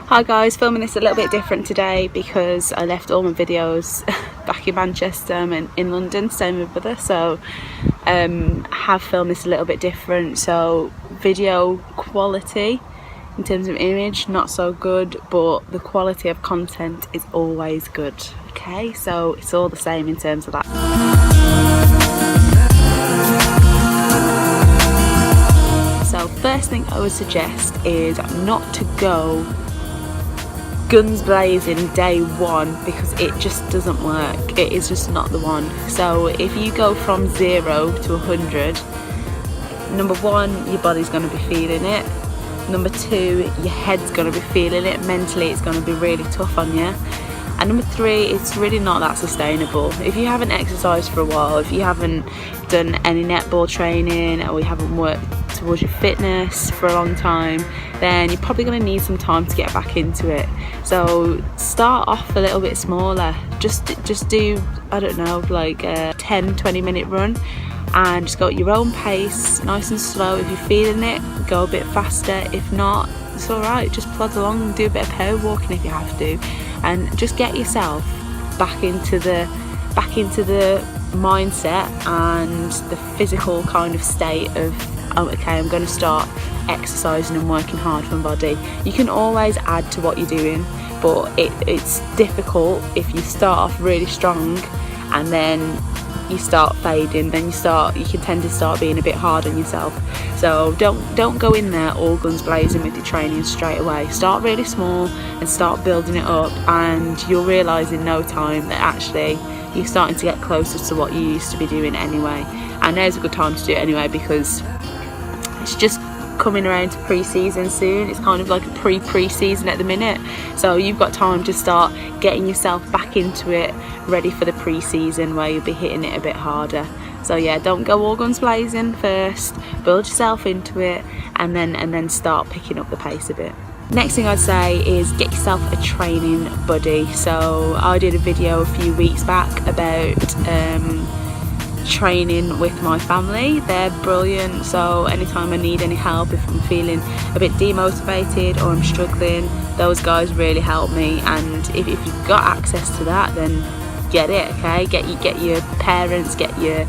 Hi guys, filming this a little bit different today because I left all my videos back in Manchester and in London staying with my brother, so I have filmed this a little bit different. So video quality in terms of image not so good, but the quality of content is always good. Okay, so it's all the same in terms of that. So first thing I would suggest is not to go guns blazing day one, because it just doesn't work. It is just not the one. So if you go from 0 to 100, number one, your body's going to be feeling it. Number two, your head's going to be feeling it. Mentally, it's going to be really tough on you. And number three, it's really not that sustainable. If you haven't exercised for a while, if you haven't done any netball training, or you haven't worked towards your fitness for a long time, then you're probably going to need some time to get back into it. So start off a little bit smaller. Just do, I don't know, like a 10-20 minute run, and just go at your own pace, nice and slow. If you're feeling it, go a bit faster. If not, it's alright, just plod along and do a bit of power walking if you have to, and just get yourself back into the mindset and the physical kind of state of, oh, okay, I'm going to start exercising and working hard for my body. You can always add to what you're doing, but it's difficult if you start off really strong and then you start fading. Then you can tend to start being a bit hard on yourself. So don't go in there all guns blazing with your training straight away. Start really small and start building it up, and you'll realise in no time that actually you're starting to get closer to what you used to be doing anyway. And now's a good time to do it anyway, because it's just coming around to pre-season soon. It's kind of like a pre-season at the minute, so you've got time to start getting yourself back into it, ready for the pre-season where you'll be hitting it a bit harder. So yeah, don't go all guns blazing first, build yourself into it, and then start picking up the pace a bit. Next thing I'd say is get yourself a training buddy. So I did a video a few weeks back about training with my family. They're brilliant, so anytime I need any help, if I'm feeling a bit demotivated or I'm struggling, those guys really help me. And if you've got access to that, then get it. Okay, get your parents, get your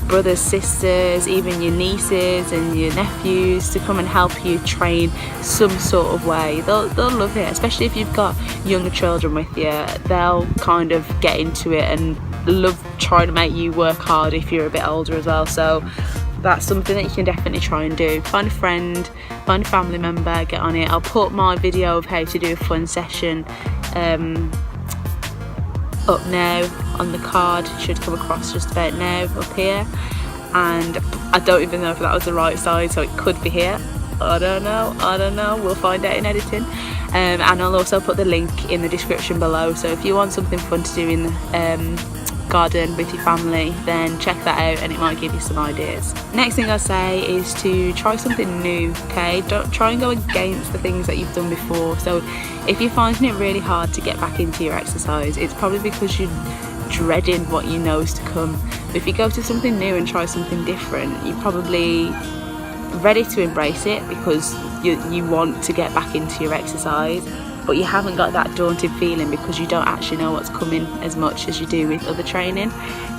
brothers, sisters, even your nieces and your nephews to come and help you train some sort of way. They'll love it, especially if you've got younger children with you. They'll kind of get into it and love trying to make you work hard if you're a bit older as well. So that's something that you can definitely try and do. Find a friend, find a family member, get on it. I'll put my video of how to do a fun session up now on the card. It should come across just about now up here, and I don't even know if that was the right side, so it could be here. I don't know, we'll find out in editing. And I'll also put the link in the description below, so if you want something fun to do in the garden with your family, then check that out and it might give you some ideas. Next thing I say is to try something new. Okay, don't try and go against the things that you've done before. So if you're finding it really hard to get back into your exercise, it's probably because you're dreading what you know is to come. But if you go to something new and try something different, you're probably ready to embrace it because you want to get back into your exercise, but you haven't got that daunting feeling because you don't actually know what's coming as much as you do with other training.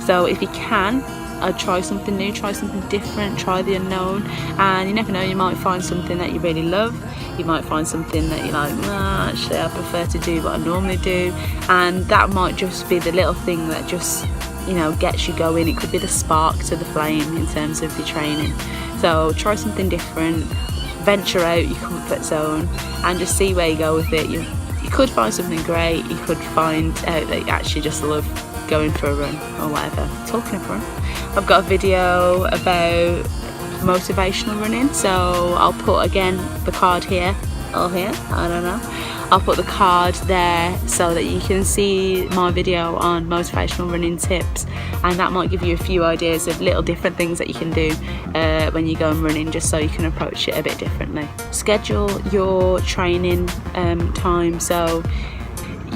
So if you can, I'd try something new, try something different, try the unknown, and you never know, you might find something that you really love. You might find something that you're like, nah, actually I prefer to do what I normally do, and that might just be the little thing that just, you know, gets you going. It could be the spark to the flame in terms of your training. So try something different, venture out your comfort zone and just see where you go with it. You could find something great, you could find out that you actually just love going for a run or whatever. Talking of run, I've got a video about motivational running, so I'll put again the card here or here, I don't know. I'll put the card there so that you can see my video on motivational running tips, and that might give you a few ideas of little different things that you can do when you go and running, just so you can approach it a bit differently. Schedule your training time, so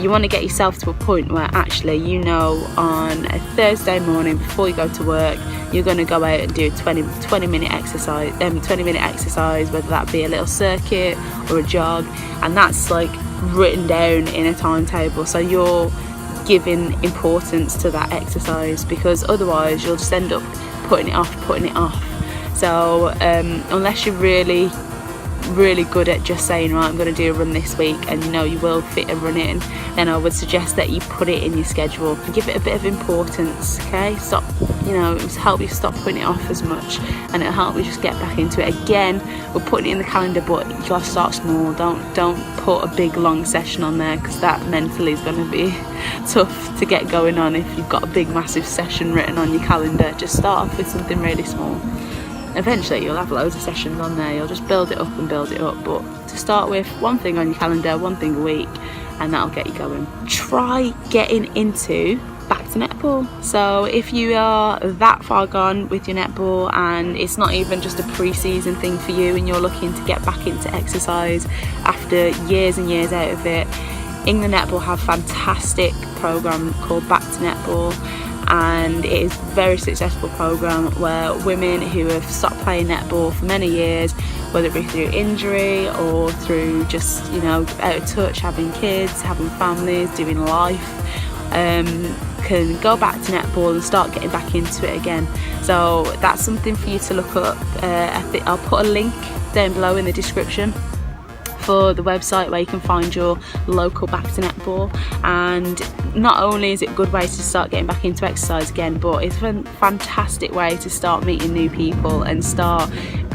you want to get yourself to a point where actually, you know, on a Thursday morning before you go to work, you're going to go out and do a 20 minute exercise, whether that be a little circuit or a jog, and that's like written down in a timetable, so you're giving importance to that exercise, because otherwise you'll just end up putting it off. So unless you're really good at just saying, right, I'm going to do a run this week, and you know you will fit a run in, then I would suggest that you put it in your schedule and give it a bit of importance. Okay, stop, you know, it'll help you stop putting it off as much, and it'll help you just get back into it again. We're putting it in the calendar, but you gotta start small. Don't put a big long session on there, because that mentally is going to be tough to get going on if you've got a big massive session written on your calendar. Just start off with something really small. Eventually you'll have loads of sessions on there, you'll just build it up, but to start with, one thing on your calendar, one thing a week, and that'll get you going. Try getting into back to netball. So if you are that far gone with your netball and it's not even just a pre-season thing for you, and you're looking to get back into exercise after years and years out of it, England Netball have a fantastic program called Back to Netball, and it is a very successful program where women who have stopped playing netball for many years, whether it be through injury or through just, you know, out of touch, having kids, having families, doing life, can go back to netball and start getting back into it again. So that's something for you to look up. I think I'll put a link down below in the description for the website where you can find your local back to netball. And not only is it a good way to start getting back into exercise again, but it's a fantastic way to start meeting new people and start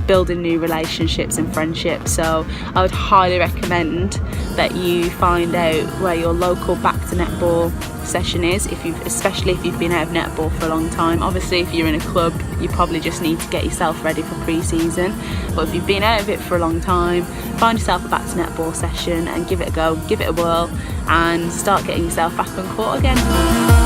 building new relationships and friendships. So I would highly recommend that you find out where your local back to netball session is, especially if you've been out of netball for a long time. Obviously if you're in a club, you probably just need to get yourself ready for pre-season, but if you've been out of it for a long time, find yourself a back to netball session and give it a go, give it a whirl, and start getting yourself back on court again.